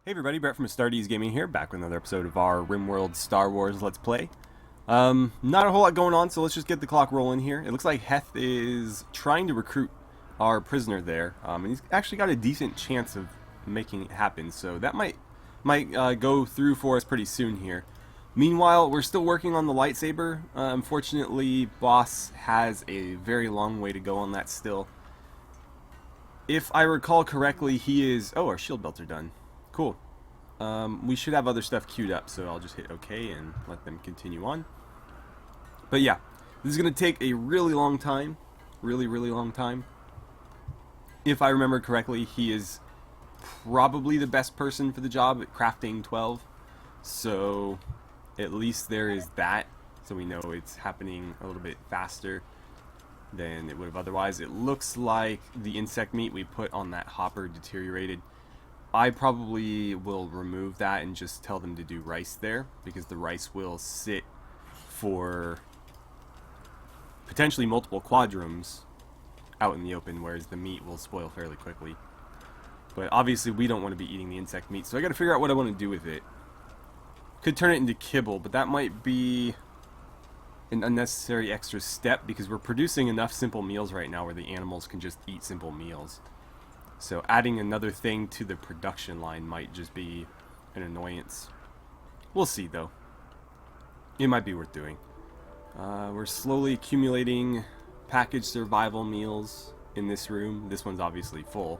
Hey everybody, Brett from AstartesGaming here, back with another episode of our RimWorld Star Wars Let's Play. Not a whole lot going on, so let's just get the clock rolling here. It looks like Heth is trying to recruit our prisoner there, and he's actually got a decent chance of making it happen, so that might go through for us pretty soon here. Meanwhile, we're still working on the lightsaber. Unfortunately, Boss has a very long way to go on that still. If I recall correctly, he is... Oh, our shield belts are done. Cool. We should have other stuff queued up, so I'll just hit OK and let them continue on. But yeah, this is going to take a really long time. Really long time. If I remember correctly, he is probably the best person for the job at crafting 12. So at least there is that. So we know it's happening a little bit faster than it would have otherwise. It looks like the insect meat we put on that hopper deteriorated. I probably will remove that and just tell them to do rice there, because the rice will sit for potentially multiple quadrums out in the open, whereas the meat will spoil fairly quickly. But obviously we don't want to be eating the insect meat, so I got to figure out what I want to do with it. Could turn it into kibble, but that might be an unnecessary extra step, because we're producing enough simple meals right now where the animals can just eat simple meals. So adding another thing to the production line might just be an annoyance. We'll see though. It might be worth doing. We're slowly accumulating packaged survival meals in this room. This one's obviously full.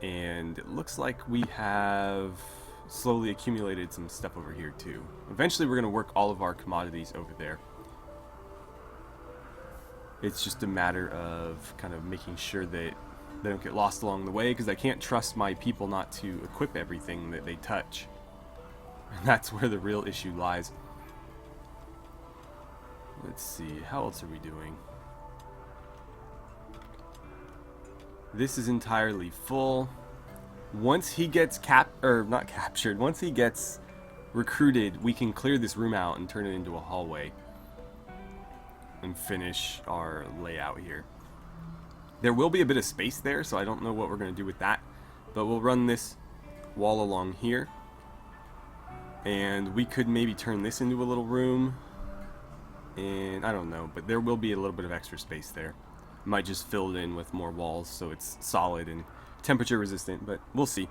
And it looks like we have slowly accumulated some stuff over here too. Eventually we're going to work all of our commodities over there. It's just a matter of kind of making sure that they don't get lost along the way, because I can't trust my people not to equip everything that they touch. And that's where the real issue lies. Let's see, how else are we doing? This is entirely full. Once he gets once he gets recruited, we can clear this room out and turn it into a hallway and finish our layout here. There will be a bit of space there, so I don't know what we're going to do with that. But we'll run this wall along here. And we could maybe turn this into a little room. And I don't know, but there will be a little bit of extra space there. Might just fill it in with more walls so it's solid and temperature resistant, but we'll see.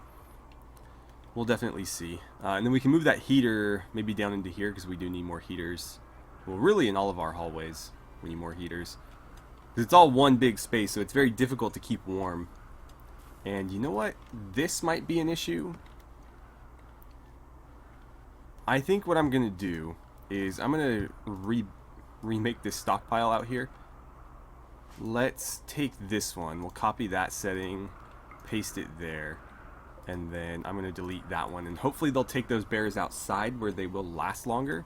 We'll definitely see. And then we can move that heater maybe down into here, because we do need more heaters. Well, really in all of our hallways we need more heaters. It's all one big space, so it's very difficult to keep warm. And you know what? This might be an issue. I think what I'm going to do is I'm going to remake this stockpile out here. Let's take this one. We'll copy that setting, paste it there, and then I'm going to delete that one. And hopefully they'll take those bears outside where they will last longer.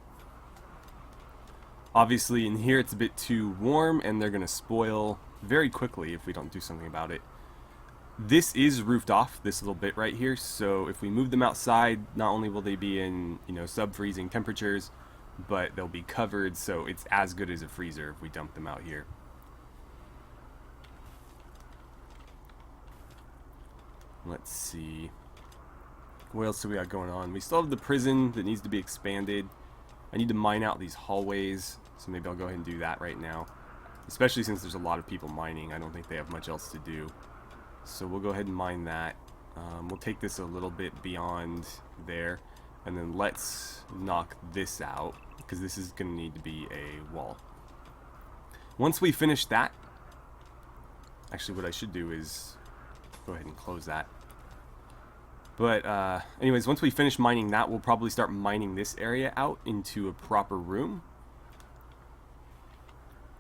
Obviously in here it's a bit too warm and they're going to spoil very quickly if we don't do something about it. This is roofed off, this little bit right here, so if we move them outside, not only will they be in, sub-freezing temperatures, but they'll be covered, so it's as good as a freezer if we dump them out here. Let's see. What else do we got going on? We still have the prison that needs to be expanded. I need to mine out these hallways, so maybe I'll go ahead and do that right now. Especially since there's a lot of people mining. I don't think they have much else to do. So we'll go ahead and mine that. We'll take this a little bit beyond there. And then let's knock this out, because this is going to need to be a wall. Once we finish that, actually what I should do is go ahead and close that. But anyways, once we finish mining that, we'll probably start mining this area out into a proper room.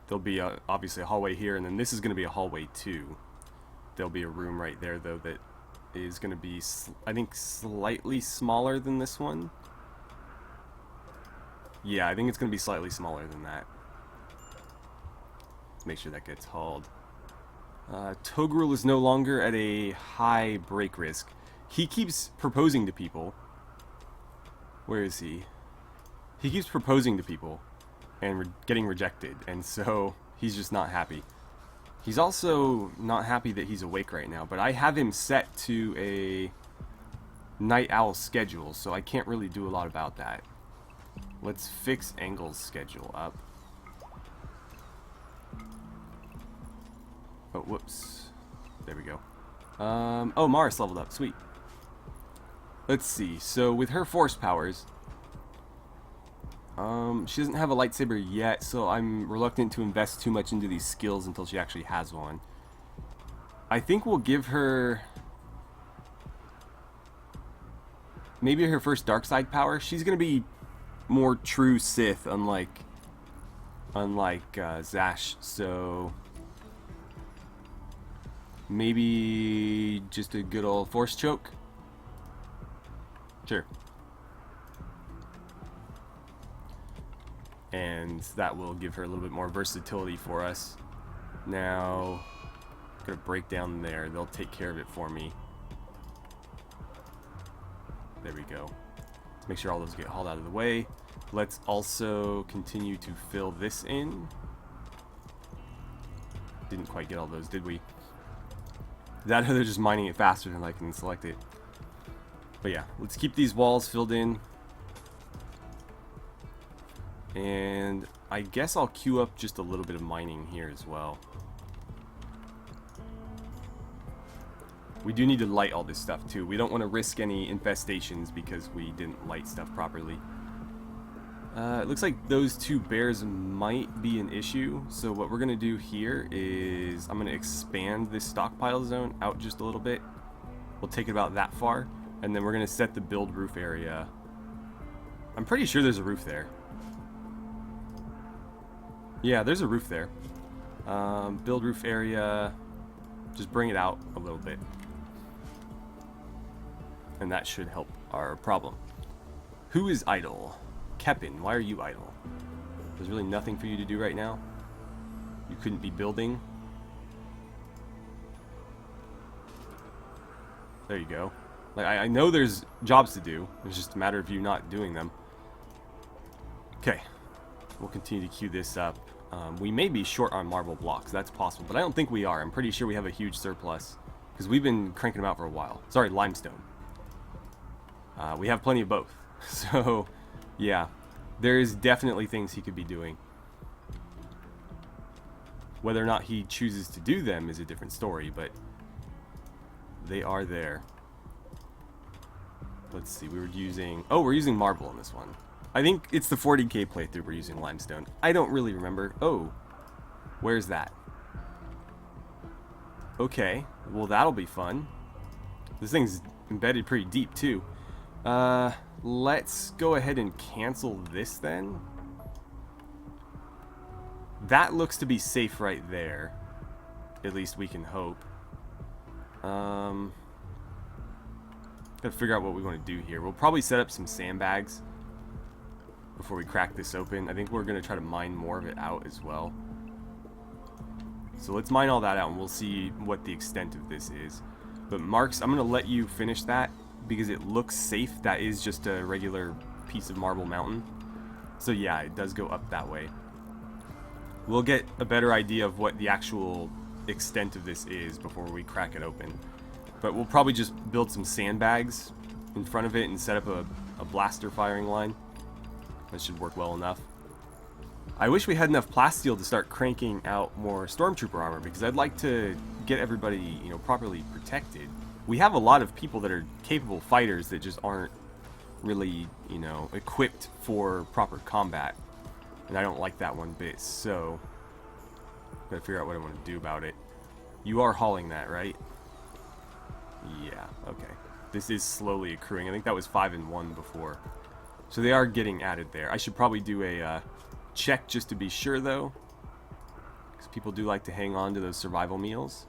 There'll be obviously a hallway here, and then this is going to be a hallway too. There'll be a room right there though that is going to be, I think, slightly smaller than this one. Yeah, I think it's going to be slightly smaller than that. Let's make sure that gets hauled. Togrul is no longer at a high break risk. He keeps proposing to people. Where is he? He keeps proposing to people and getting rejected, and so he's just not happy. He's also not happy that he's awake right now, but I have him set to a night owl schedule, so I can't really do a lot about that. Let's fix Angle's schedule up. Oh, whoops. There we go. Oh, Mars leveled up. Sweet. Let's see. So with her force powers, she doesn't have a lightsaber yet, so I'm reluctant to invest too much into these skills until she actually has one. I think we'll give her maybe her first dark side power. She's gonna be more true Sith, unlike Zash. So maybe just a good old force choke. Sure. And that will give her a little bit more versatility for us. Now, I'm gonna break down there. They'll take care of it for me. There we go. Let's make sure all those get hauled out of the way. Let's also continue to fill this in. Didn't quite get all those, did we? That or they're just mining it faster than I can select it. But yeah, let's keep these walls filled in. And I guess I'll queue up just a little bit of mining here as well. We do need to light all this stuff too. We don't want to risk any infestations because we didn't light stuff properly. It looks like those two bears might be an issue. So what we're going to do here is I'm going to expand this stockpile zone out just a little bit. We'll take it about that far. And then we're going to set the build roof area. I'm pretty sure there's a roof there. Yeah, there's a roof there. Build roof area. Just bring it out a little bit. And that should help our problem. Who is idle? Kepin, why are you idle? There's really nothing for you to do right now? You couldn't be building? There you go. Like, I know there's jobs to do. It's just a matter of you not doing them. Okay. We'll continue to queue this up. We may be short on marble blocks. That's possible. But I don't think we are. I'm pretty sure we have a huge surplus. Because we've been cranking them out for a while. Sorry, limestone. We have plenty of both. So, yeah. There is definitely things he could be doing. Whether or not he chooses to do them is a different story. But they are there. Let's see. We were using... Oh, we're using marble on this one. I think it's the 40k playthrough we're using limestone. I don't really remember. Oh, where's that? Okay, well that'll be fun. This thing's embedded pretty deep too. Let's go ahead and cancel this then. That looks to be safe right there. At least we can hope. Gotta figure out what we want to do here. We'll probably set up some sandbags before we crack this open. I think we're going to try to mine more of it out as well. So let's mine all that out and we'll see what the extent of this is. But Marks, I'm going to let you finish that because it looks safe. That is just a regular piece of marble mountain. So yeah, it does go up that way. We'll get a better idea of what the actual extent of this is before we crack it open. But we'll probably just build some sandbags in front of it and set up a blaster firing line. That should work well enough. I wish we had enough plasteel to start cranking out more stormtrooper armor because I'd like to get everybody, properly protected. We have a lot of people that are capable fighters that just aren't really, equipped for proper combat. And I don't like that one bit, so gotta figure out what I want to do about it. You are hauling that, right? Yeah, okay. This is slowly accruing. I think that was 5 and 1 before. So they are getting added there. I should probably do a check just to be sure, though. Because people do like to hang on to those survival meals.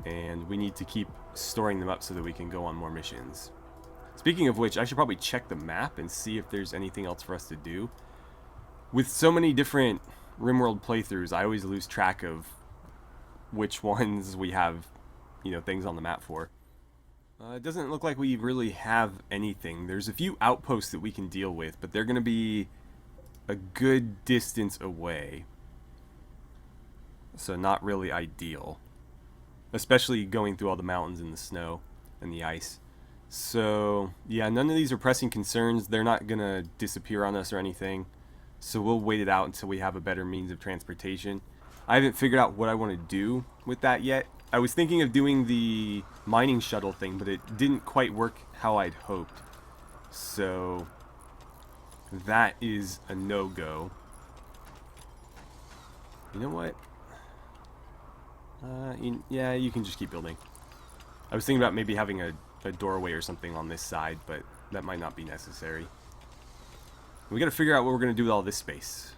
And we need to keep storing them up so that we can go on more missions. Speaking of which, I should probably check the map and see if there's anything else for us to do. With so many different RimWorld playthroughs, I always lose track of which ones we have, things on the map for. It doesn't look like we really have anything. There's a few outposts that we can deal with, but they're going to be a good distance away. So not really ideal. Especially going through all the mountains in the snow. and the ice. So yeah, none of these are pressing concerns. They're not gonna disappear on us or anything. So we'll wait it out until we have a better means of transportation. I haven't figured out what I want to do with that yet. I was thinking of doing the mining shuttle thing, but it didn't quite work how I'd hoped. So that is a no-go. You know what? Yeah, you can just keep building. I was thinking about maybe having a doorway or something on this side, but that might not be necessary. We got to figure out what we're going to do with all this space,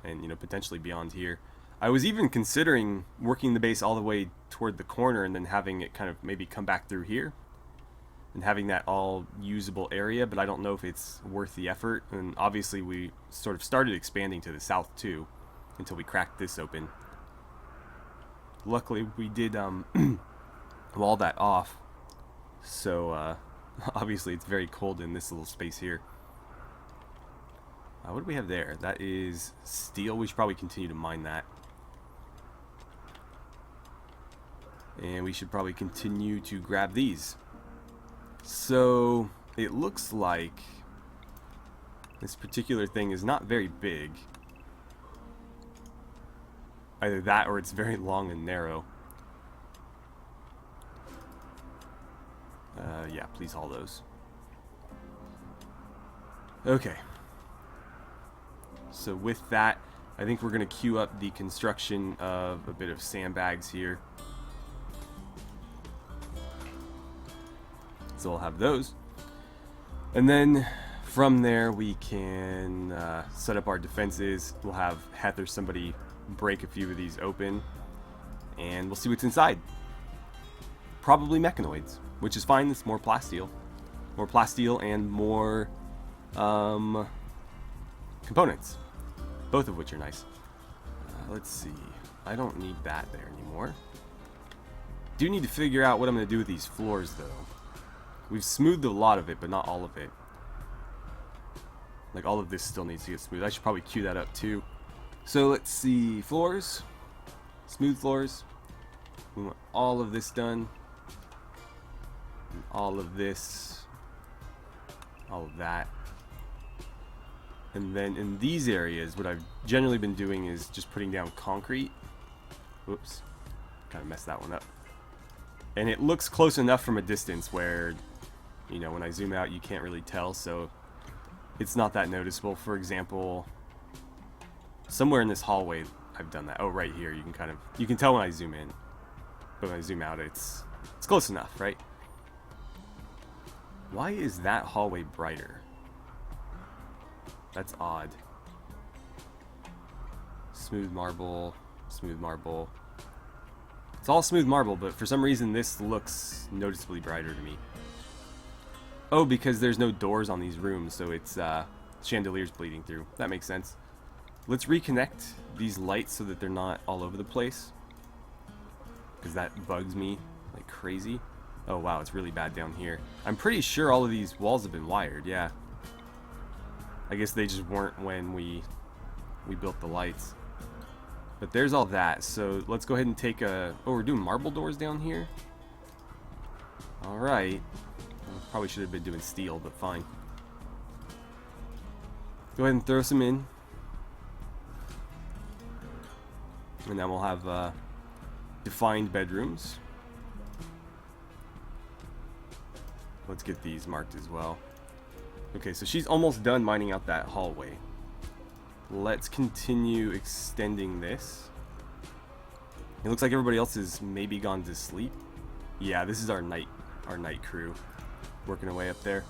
and you know, potentially beyond here. I was even considering working the base all the way toward the corner and then having it kind of maybe come back through here and having that all usable area, but I don't know if it's worth the effort. And obviously we sort of started expanding to the south too until we cracked this open. Luckily we did wall that off, so obviously it's very cold in this little space here. What do we have there? That is steel. We should probably continue to mine that. And we should probably continue to grab these. So it looks like this particular thing is not very big. Either that or it's very long and narrow. Yeah, please haul those. Okay. So with that, I think we're going to queue up the construction of a bit of sandbags here. So we'll have those. And then from there we can set up our defenses. We'll have Heth or somebody break a few of these open. And we'll see what's inside. Probably mechanoids, which is fine. It's more plasteel. More plasteel and more components. Both of which are nice. Let's see. I don't need that there anymore. Do need to figure out what I'm going to do with these floors though. We've smoothed a lot of it, but not all of it. Like, all of this still needs to get smooth. I should probably queue that up, too. So, let's see. Floors. Smooth floors. We want all of this done. And all of this. All of that. And then in these areas, what I've generally been doing is just putting down concrete. Whoops. Kind of messed that one up. And it looks close enough from a distance where, you know, when I zoom out you can't really tell, so it's not that noticeable. For example, somewhere in this hallway I've done that. Oh, right here, you can tell when I zoom in, but when I zoom out it's close enough, right? Why is that hallway brighter? That's odd. Smooth marble, smooth marble. It's all smooth marble, but for some reason this looks noticeably brighter to me. Oh, because there's no doors on these rooms, so it's chandeliers bleeding through. That makes sense. Let's reconnect these lights so that they're not all over the place, because that bugs me like crazy. Oh wow, it's really bad down here. I'm pretty sure all of these walls have been wired, yeah. I guess they just weren't when we built the lights. But there's all that, so let's go ahead and take a... Oh, we're doing marble doors down here? Alright. Well, probably should have been doing steel, but fine. Go ahead and throw some in. And then we'll have defined bedrooms. Let's get these marked as well. Okay, so she's almost done mining out that hallway. Let's continue extending this. It looks like everybody else is maybe gone to sleep. Yeah, this is our night crew working away up there.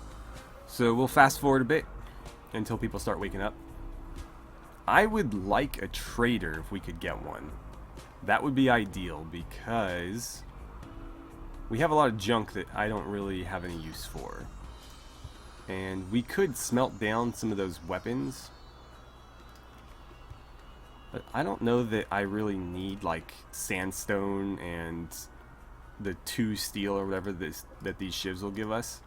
So we'll fast forward a bit until people start waking up. I would like a trader if we could get one. That would be ideal because we have a lot of junk that I don't really have any use for. And we could smelt down some of those weapons. But I don't know that I really need like sandstone and the 2 steel or whatever that these shivs will give us.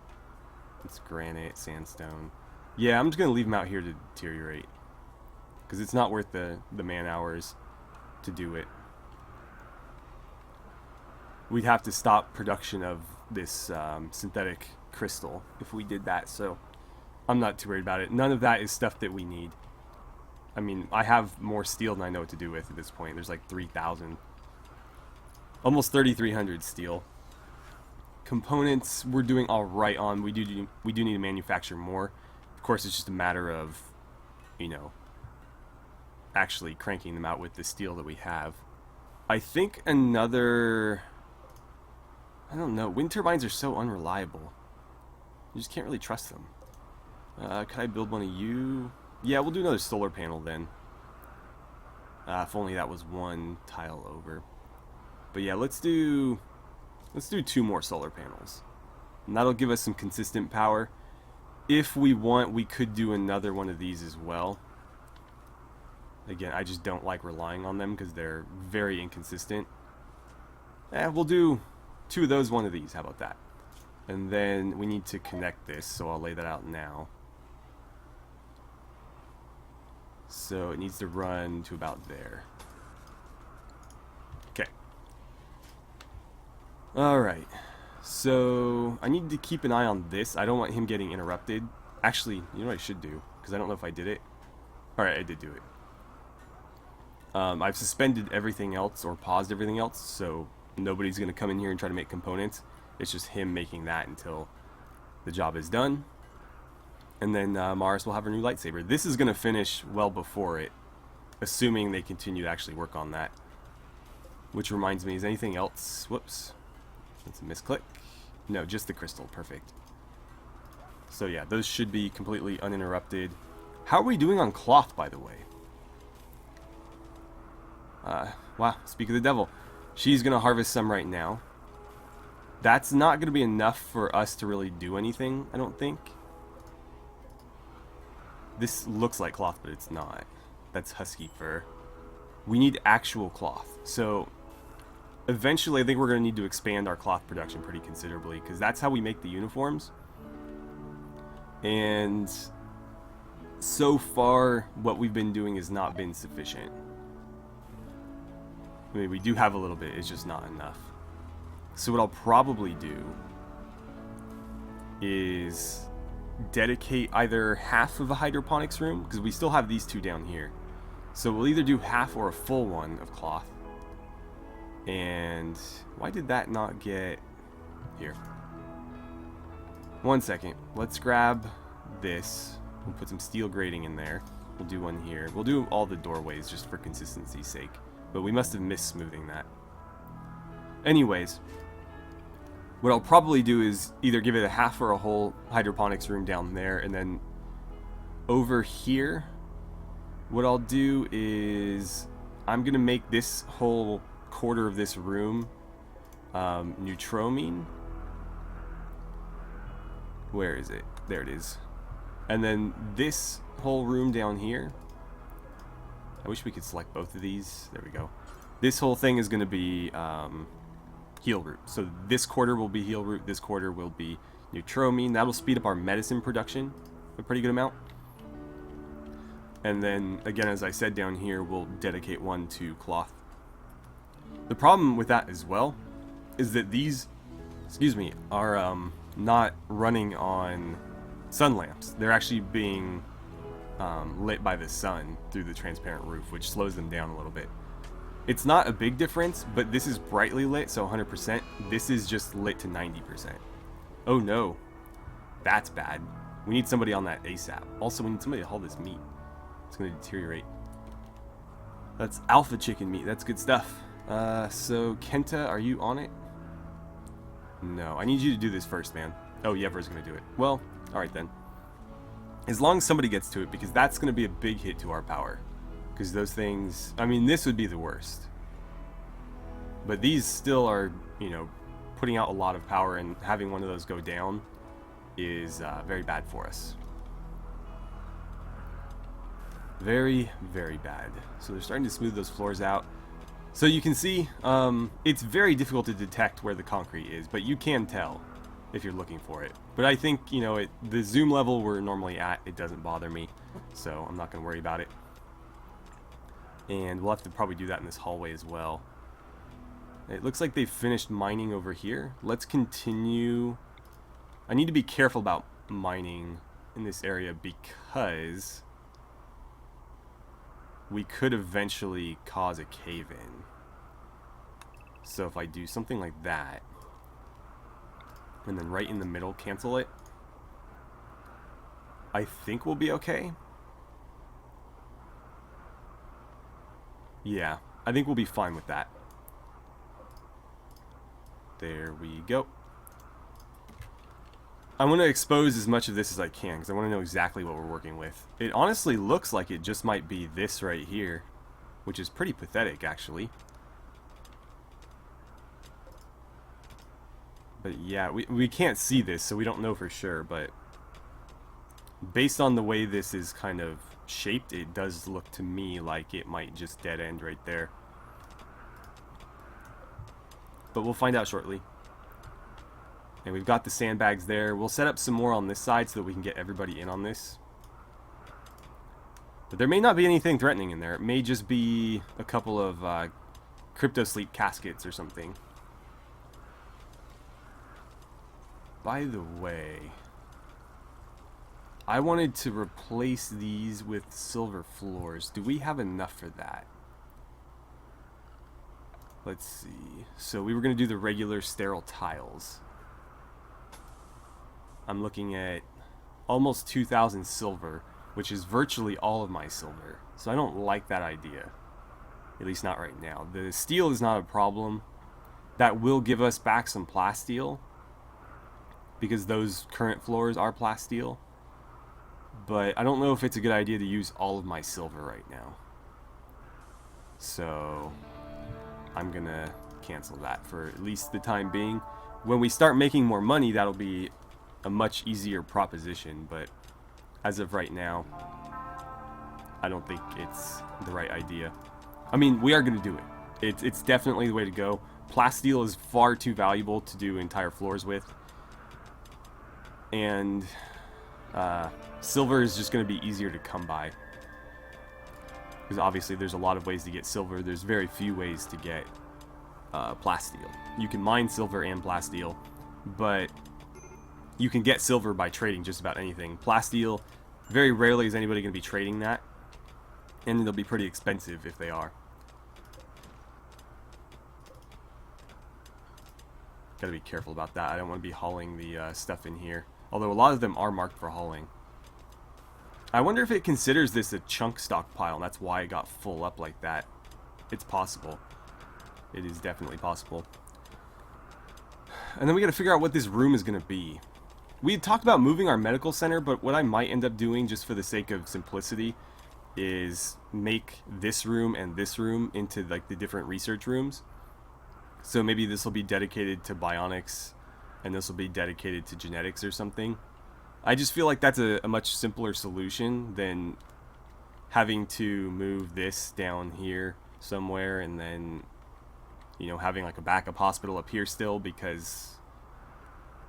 It's granite, sandstone. Yeah, I'm just going to leave them out here to deteriorate. Because it's not worth the man hours to do it. We'd have to stop production of this synthetic crystal if we did that, so I'm not too worried about it. None of that is stuff that we need. I mean, I have more steel than I know what to do with at this point. There's like 3,000. Almost 3,300 steel. Components we're doing alright on. We do need to manufacture more. Of course, it's just a matter of, you know, actually cranking them out with the steel that we have. I think another... I don't know. Wind turbines are so unreliable. You just can't really trust them. Could I build one of you? Yeah, we'll do another solar panel then. If only that was one tile over. But yeah, let's do 2 more solar panels. And that'll give us some consistent power. If we want, we could do another one of these as well. Again, I just don't like relying on them because they're very inconsistent. We'll do 2 of those, 1 of these. How about that? And then we need to connect this, so I'll lay that out now. So it needs to run to about there. Okay. Alright. So I need to keep an eye on this. I don't want him getting interrupted. Actually, you know what I should do? Because I don't know if I did it. Alright, I did do it. I've suspended everything else, or paused everything else, so nobody's going to come in here and try to make components. It's just him making that until the job is done. And then Mars will have her new lightsaber. This is going to finish well before it, assuming they continue to actually work on that. Which reminds me, is anything else? Whoops. That's a misclick. No, just the crystal. Perfect. So yeah, those should be completely uninterrupted. How are we doing on cloth, by the way? Wow, speak of the devil. She's going to harvest some right now. That's not going to be enough for us to really do anything, I don't think. This looks like cloth, but it's not. That's husky fur. We need actual cloth. So, eventually I think we're going to need to expand our cloth production pretty considerably, because that's how we make the uniforms. And so far, what we've been doing has not been sufficient. I mean, we do have a little bit, it's just not enough. So what I'll probably do is dedicate either half of a hydroponics room, because we still have these 2 down here. So we'll either do half or a full one of cloth. And why did that not get here? 1 second. Let's grab this. We'll put some steel grating in there. We'll do one here. We'll do all the doorways just for consistency's sake. But we must have missed smoothing that. Anyways, what I'll probably do is either give it a half or a whole hydroponics room down there, and then over here, what I'll do is I'm going to make this whole quarter of this room neutromine. Where is it? There it is. And then this whole room down here, I wish we could select both of these. There we go. This whole thing is going to be heal root. So this quarter will be heal root. This quarter will be neutromine. That'll speed up our medicine production a pretty good amount. And then, again, as I said down here, we'll dedicate one to cloth. The problem with that as well is that these, are not running on sun lamps. They're actually being lit by the sun through the transparent roof, which slows them down a little bit. It's not a big difference, but this is brightly lit, so 100%. This is just lit to 90%. Oh no, that's bad. We need somebody on that ASAP. Also, we need somebody to haul this meat. It's going to deteriorate. That's alpha chicken meat. That's good stuff. So Kenta, are you on it? No, I need you to do this first, man. Oh, Yever's going to do it. Well, alright then. As long as somebody gets to it, because that's going to be a big hit to our power. Because those things, I mean, this would be the worst. But these still are, you know, putting out a lot of power, and having one of those go down is very bad for us. Very, very bad. So they're starting to smooth those floors out. So you can see, it's very difficult to detect where the concrete is, but you can tell if you're looking for it. But I think, you know, the zoom level we're normally at, it doesn't bother me, so I'm not going to worry about it. And we'll have to probably do that in this hallway as well. It looks like they've finished mining over here. Let's continue. I need to be careful about mining in this area because we could eventually cause a cave-in. So if I do something like that, and then right in the middle cancel it, I think we'll be okay. Yeah, I think we'll be fine with that. There we go. I want to expose as much of this as I can because I want to know exactly what we're working with. It honestly looks like it just might be this right here, which is pretty pathetic actually. But yeah, we can't see this, so we don't know for sure, but based on the way this is kind of shaped, it does look to me like it might just dead end right there. But we'll find out shortly. And we've got the sandbags there. We'll set up some more on this side so that we can get everybody in on this. But there may not be anything threatening in there. It may just be a couple of crypto sleep caskets or something. By the way, I wanted to replace these with silver floors. Do we have enough for that? Let's see. So we were going to do the regular sterile tiles. I'm looking at almost 2,000 silver, which is virtually all of my silver. So I don't like that idea. At least not right now. The steel is not a problem. That will give us back some plasteel, because those current floors are plasteel. But I don't know if it's a good idea to use all of my silver right now. So I'm gonna cancel that for at least the time being. When we start making more money, that'll be a much easier proposition, but as of right now, I don't think it's the right idea. I mean, we are gonna do it. It's definitely the way to go. Plasteel is far too valuable to do entire floors with. And silver is just going to be easier to come by. Because obviously there's a lot of ways to get silver. There's very few ways to get plasteel. You can mine silver and plasteel, but you can get silver by trading just about anything. Plasteel, very rarely is anybody going to be trading that. And they'll be pretty expensive if they are. Gotta be careful about that. I don't want to be hauling the stuff in here. Although a lot of them are marked for hauling. I wonder if it considers this a chunk stockpile, and that's why it got full up like that. It's possible. It is definitely possible. And then we gotta figure out what this room is gonna be. We had talked about moving our medical center, but what I might end up doing, just for the sake of simplicity, is make this room and this room into like the different research rooms. So maybe this will be dedicated to bionics, and this will be dedicated to genetics or something. I just feel like that's a much simpler solution than having to move this down here somewhere and then, you know, having like a backup hospital up here still, because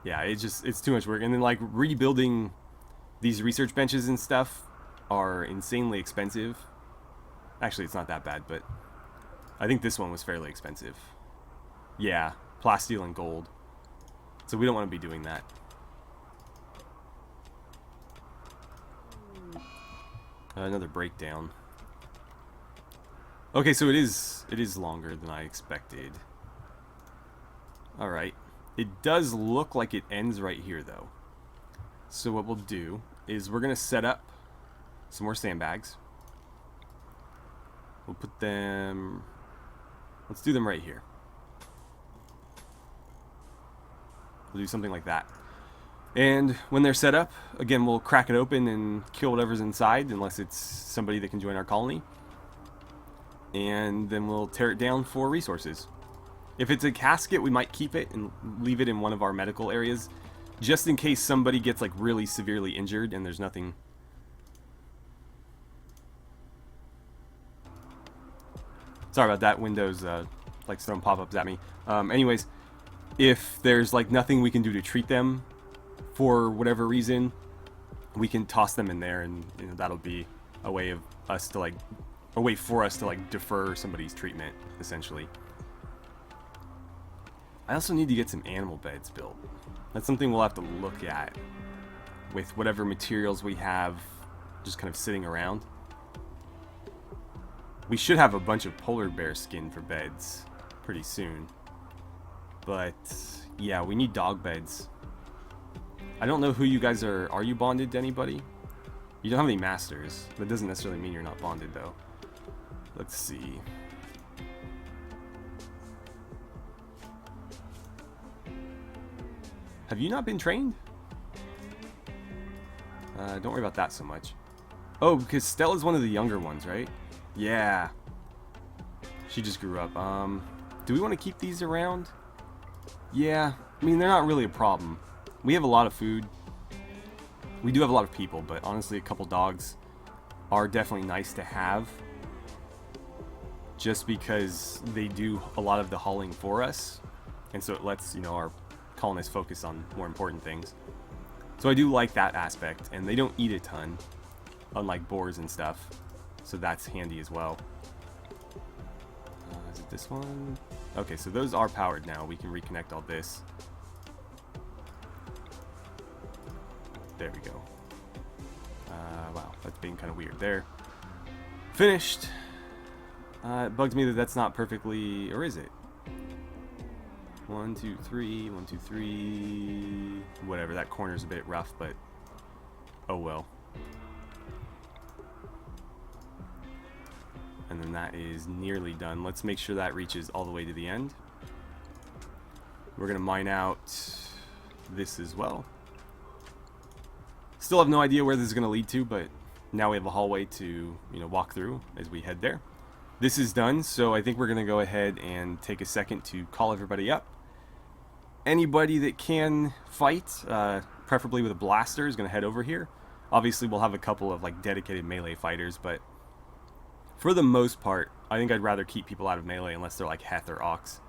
yeah, it's too much work. And then like rebuilding these research benches and stuff are insanely expensive. Actually, it's not that bad, but I think this one was fairly expensive. Yeah, plasteel and gold. So we don't want to be doing that. Another breakdown. Okay, so it is longer than I expected. Alright. It does look like it ends right here, though. So what we'll do is we're going to set up some more sandbags. We'll put them... Let's do them right here. We'll do something like that. And when they're set up, again, we'll crack it open and kill whatever's inside, unless it's somebody that can join our colony. And then we'll tear it down for resources. If it's a casket, we might keep it and leave it in one of our medical areas, just in case somebody gets like really severely injured and there's nothing. Sorry about that. Windows like throwing pop-ups at me. Anyways, if there's like nothing we can do to treat them for whatever reason, we can toss them in there, and you know, that'll be a way of us to like, a way for us to like defer somebody's treatment, essentially. I also need to get some animal beds built. That's something we'll have to look at with whatever materials we have just kind of sitting around. We should have a bunch of polar bear skin for beds pretty soon. But yeah, we need dog beds. I don't know who you guys are. Are you bonded to anybody? You don't have any masters. That doesn't necessarily mean you're not bonded though. Let's see. Have you not been trained? Don't worry about that so much. Oh, because Stella's one of the younger ones, right? Yeah. She just grew up. Do we want to keep these around? Yeah. I mean, they're not really a problem. We have a lot of food. We do have a lot of people, but honestly, a couple dogs are definitely nice to have. Just because they do a lot of the hauling for us. And so it lets, you know, our colonists focus on more important things. So I do like that aspect, and they don't eat a ton, unlike boars and stuff. So that's handy as well. Is it this one? Okay, so those are powered now. We can reconnect all this. There we go. Wow, that's being kind of weird there. Finished. It bugs me that that's not perfectly, or is it? 1, 2, 3, 1, 2, 3. Whatever, that corner's a bit rough, but oh well. And then that is nearly done. Let's make sure that reaches all the way to the end. We're gonna mine out this as well. Still have no idea where this is gonna lead to, but now we have a hallway to, you know, walk through as we head there. This is done, so I think we're gonna go ahead and take a second to call everybody up. Anybody that can fight, preferably with a blaster, is gonna head over here. Obviously, we'll have a couple of like dedicated melee fighters, but for the most part, I think I'd rather keep people out of melee unless they're like Heth or Ox.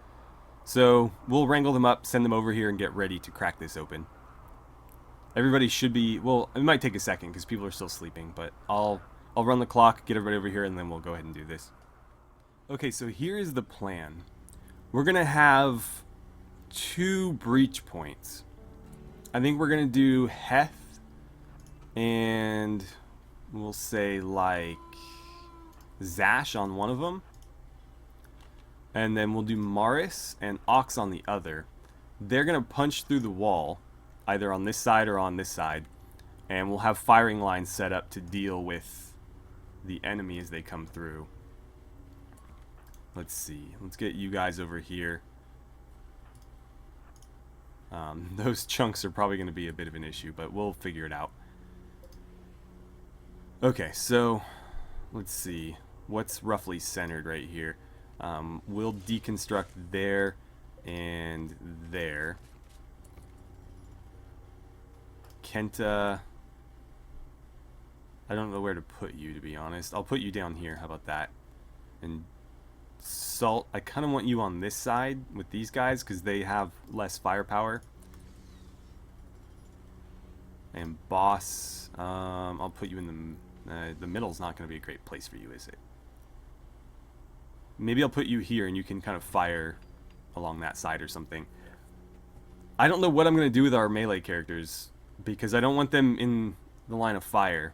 So we'll wrangle them up, send them over here, and get ready to crack this open. Everybody should be, well, it might take a second because people are still sleeping, but I'll run the clock, get everybody over here, and then we'll go ahead and do this. Okay, so here's the plan. We're gonna have 2 breach points. I think we're gonna do Heth, and we'll say like Zash on one of them, and then we'll do Maris and Ox on the other. They're gonna punch through the wall, either on this side or on this side, and we'll have firing lines set up to deal with the enemy as they come through. Let's see. Let's get you guys over here. Those chunks are probably going to be a bit of an issue, but we'll figure it out. Okay, so let's see. What's roughly centered right here? We'll deconstruct there and there. Kenta, I don't know where to put you, to be honest. I'll put you down here. How about that? And Salt, I kind of want you on this side with these guys because they have less firepower. And Boss, I'll put you in the middle's not going to be a great place for you, is it? Maybe I'll put you here and you can kind of fire along that side or something. I don't know what I'm going to do with our melee characters because I don't want them in the line of fire.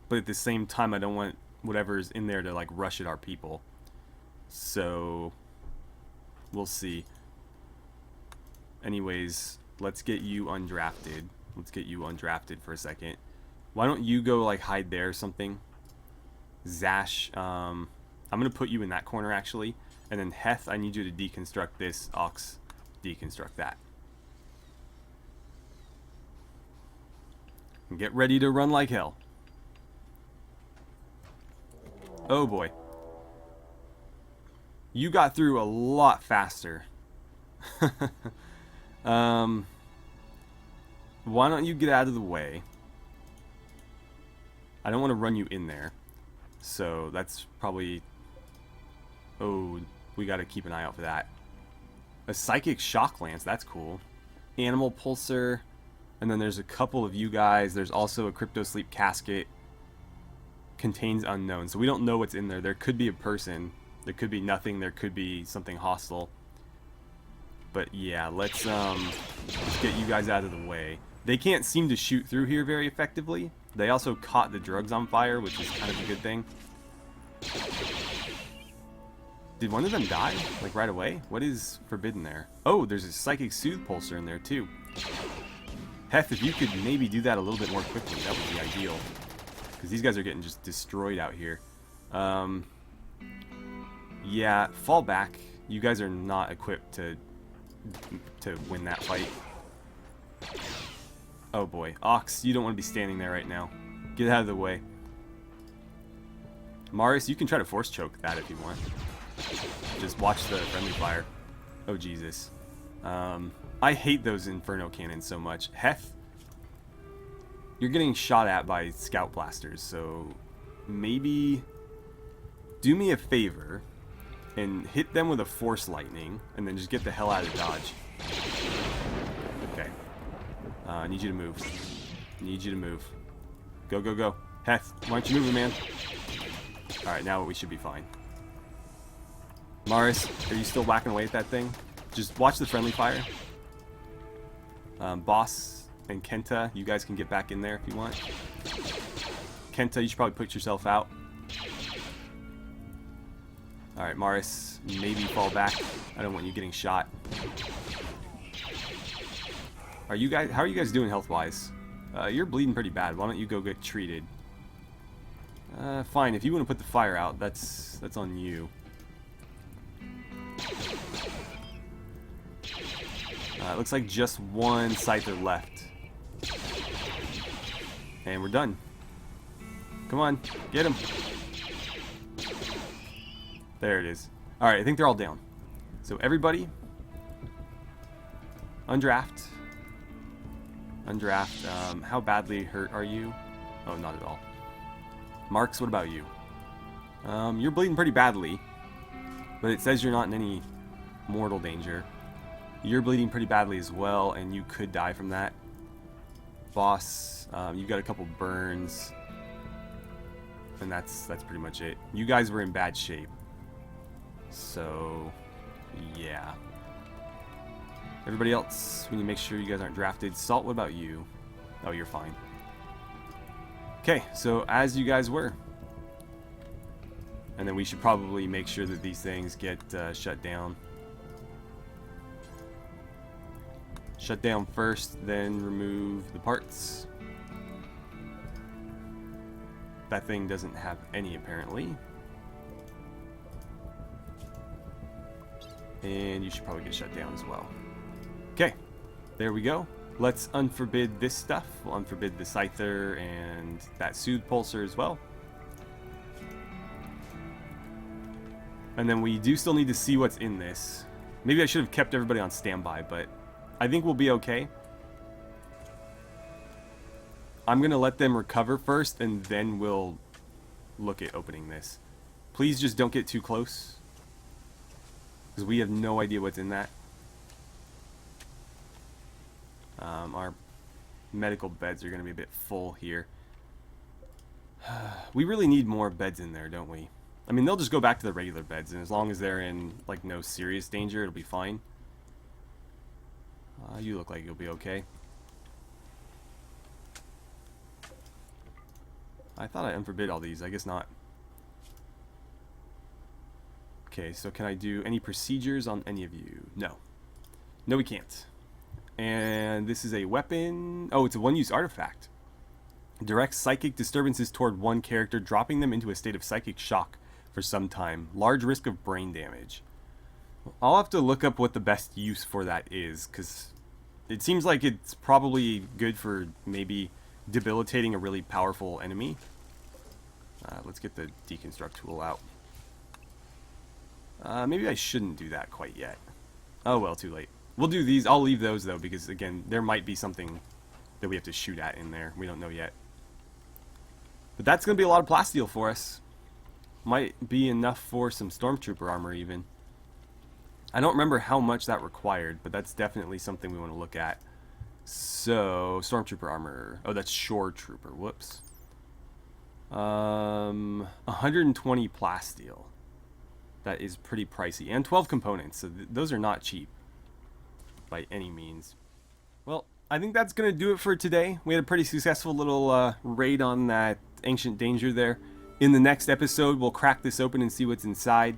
But at the same time, I don't want whatever's in there to like rush at our people. So we'll see. Anyways, let's get you undrafted. Let's get you undrafted for a second. Why don't you go like hide there or something? Zash, I'm gonna put you in that corner actually, and then Heth, I need you to deconstruct this. Ox, deconstruct that. And get ready to run like hell. Oh boy. You got through a lot faster. Why don't you get out of the way? I don't want to run you in there. So that's probably... Oh, we got to keep an eye out for that. A Psychic Shock Lance, that's cool. Animal Pulsar. And then there's a couple of you guys. There's also a Crypto Sleep Casket. Contains unknown. So we don't know what's in there. There could be a person. There could be nothing. There could be something hostile. But yeah, let's get you guys out of the way. They can't seem to shoot through here very effectively. They also caught the drugs on fire, which is kind of a good thing. Did one of them die, like, right away? What is forbidden there? Oh, there's a Psychic Soothe Pulsar in there, too. Heth, if you could maybe do that a little bit more quickly, that would be ideal. Because these guys are getting just destroyed out here. Yeah, fall back. You guys are not equipped to win that fight. Oh boy. Ox, you don't want to be standing there right now. Get out of the way. Marius, you can try to force choke that if you want. Just watch the friendly fire. Oh Jesus. I hate those Inferno cannons so much. Heth, you're getting shot at by scout blasters, so maybe do me a favor and hit them with a force lightning and then just get the hell out of Dodge. Okay. I need you to move. Need you to move. Go, go, go. Heth, why aren't you moving, man? Alright, now we should be fine. Maris, are you still whacking away at that thing? Just watch the friendly fire. Boss and Kenta, you guys can get back in there if you want. Kenta, you should probably put yourself out. Alright, Maris, maybe fall back. I don't want you getting shot. How are you guys doing health-wise? You're bleeding pretty bad. Why don't you go get treated? Fine, if you want to put the fire out, that's on you. It looks like just one Scyther left. And we're done. Come on, get him. There it is. Alright, I think they're all down. So everybody, undraft. Undraft. How badly hurt are you? Oh, not at all. Marks, what about you? You're bleeding pretty badly, but it says you're not in any mortal danger. You're bleeding pretty badly as well, and you could die from that. Boss, you've got a couple burns, and that's pretty much it. You guys were in bad shape, so yeah. Everybody else, we need to make sure you guys aren't drafted. Salt, what about you? Oh, you're fine. Okay, so as you guys were. And then we should probably make sure that these things get shut down. Shut down first, then remove the parts. That thing doesn't have any, apparently. And you should probably get shut down as well. Okay, there we go. Let's unforbid this stuff. We'll unforbid the Scyther and that Soothe Pulsar as well. And then we do still need to see what's in this. Maybe I should have kept everybody on standby, but I think we'll be okay. I'm going to let them recover first, and then we'll look at opening this. Please just don't get too close, because we have no idea what's in that. Our medical beds are going to be a bit full here. We really need more beds in there, don't we? I mean, they'll just go back to the regular beds, and as long as they're in, like, no serious danger, it'll be fine. You look like you'll be okay. I thought I unforbid all these. I guess not. Okay, so can I do any procedures on any of you? No. No, we can't. And this is a weapon. Oh, it's a one-use artifact. Directs psychic disturbances toward one character, dropping them into a state of psychic shock for some time. Large risk of brain damage. I'll have to look up what the best use for that is, because it seems like it's probably good for maybe debilitating a really powerful enemy. Let's get the deconstruct tool out. Maybe I shouldn't do that quite yet. Oh well, too late. We'll do these. I'll leave those though, because again, there might be something that we have to shoot at in there. We don't know yet. But that's going to be a lot of plasteel for us. Might be enough for some stormtrooper armor even. I don't remember how much that required, but that's definitely something we want to look at. So, stormtrooper armor. Oh, that's shore trooper. Whoops. 120 plasteel. That is pretty pricey. And 12 components, so those are not cheap. by any means. Well, I think that's going to do it for today. We had a pretty successful little raid on that ancient danger there. In the next episode, we'll crack this open and see what's inside.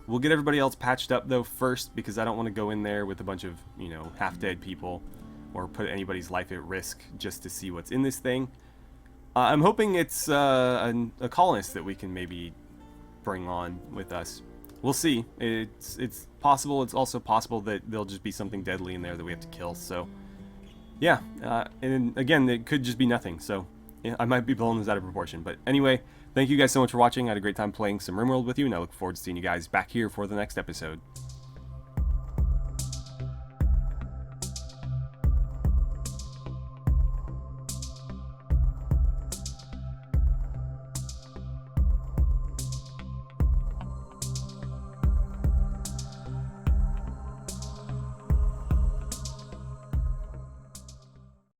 We'll get everybody else patched up, though, first, because I don't want to go in there with a bunch of, you know, half-dead people or put anybody's life at risk just to see what's in this thing. I'm hoping it's a colonist that we can maybe bring on with us. We'll see. It's possible. It's also possible that there'll just be something deadly in there that we have to kill. So, yeah. And again, it could just be nothing. So, yeah, I might be blowing this out of proportion. But anyway, thank you guys so much for watching. I had a great time playing some RimWorld with you, and I look forward to seeing you guys back here for the next episode.